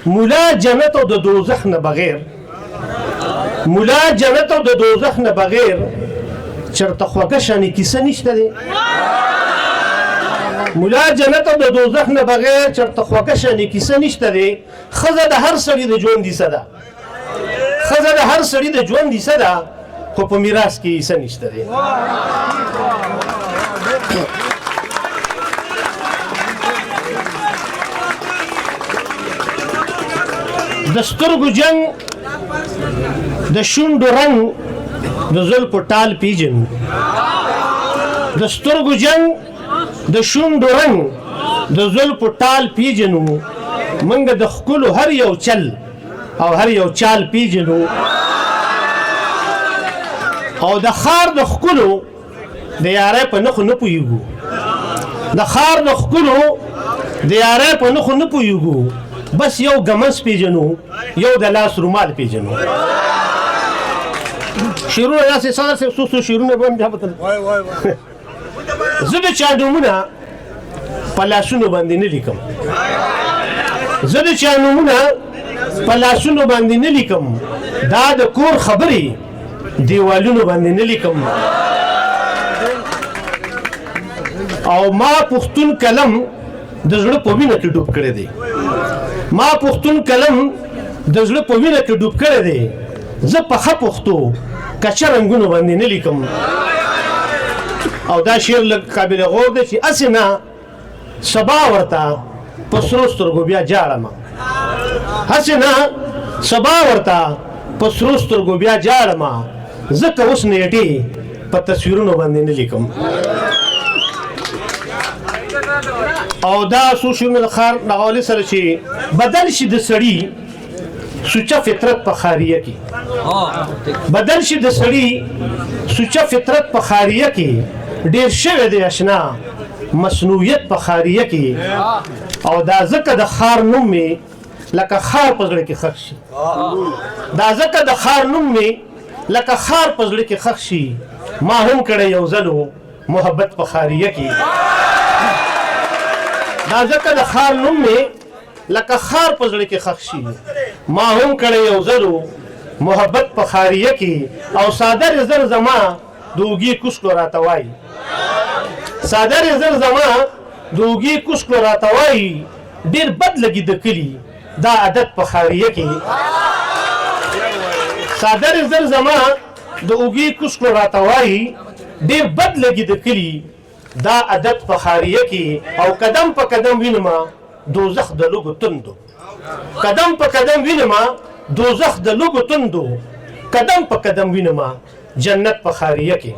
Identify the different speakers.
Speaker 1: مولا جنت او د دوزخ نه بغیر مولا جنت او د دوزخ نه بغیر چرته خوږه شانې کیسه نشته دی مولا جنت او د دوزخ نه بغیر چرته خوږه شانې کیسه نشته دی ښځه د هر سړي د ژوند کیسه ده ښځه د هر سړي د ژوند کیسه ده خو په میراث کې کیسه نشته دی د سترګو جنګ د شونډو رنګ د زلفو ټال پیژنو د سترګو جنګ د شونډو رنګ د زلفو ټال پیژنو موږ د ښکلو هر یو چل او هر یو چال پیژنو او د ښار د ښکلو د یارۍ په نښو نه پوهېږو د ښار د ښکلو د یارۍ په نښو نه پوهېږو بس یو ګمس پیژنو یو د لاس رومال پیژنو شعرونه داسې څو څو شعرونه به هم بیا وتل زه د چا نومونه په لاسونو باندې نه لیکم زه د چا نومونه په لاسونو باندې نه لیکم دا د کور خبرې دیوالونو باندې نه لیکم او ما پښتون قلم د زړه په وینه کې ډوب کړی دی ما پښتون قلم د زړه په وینه کې ډوب کړی دی زه په ښه پښتو کچه رنګونو باندې نه لیکم او دا شعر لږ قابل غور دی چې هسې نه سبا ورته په سرو سترګو بیا جاړم هسې نه سبا ورته په سرو سترګو بیا جاړم ځکه اوس نیټې په تصویرونو باندې نه لیکم او دا څو شعرونه د ښار د حوالې سره چې بدل شي د سړي سوچه فطرت په خاریه کې بدل شي د سړي سوچه فطرت په خاریه کې ډېر شوی دی اشنا مصنوعیت په خاریه کې او دا ځکه د ښار نوم مې لکه خار په زړه کې ښخ شي دا ځکه د ښار نوم مې لکه خار په زړه کې ښخ شي ما هم کړی یو ځلو محبت په خاریه کې دا ځکه د ښار نوم مې لکه خار په زړه کې ښخ شي ما هم کړی یو ځلو محبت په خاریه کې او صادر زر زما د اوږې کوشکو راته وایي صادر زر زما د اوږې کوشکو راته وایي ډېر بد لګي د کلي دا عادت په خاریه کې صادر زر زما د اوږې کوشکو راته وایي ډېر بد لګي د کلي دا عادت په خاریه کې او قدم په قدم وینما دوزخ د لوګو تندو قدم په قدم وینما دوزخ د لوګو تندو قدم په قدم وینما جنت په خاریه کې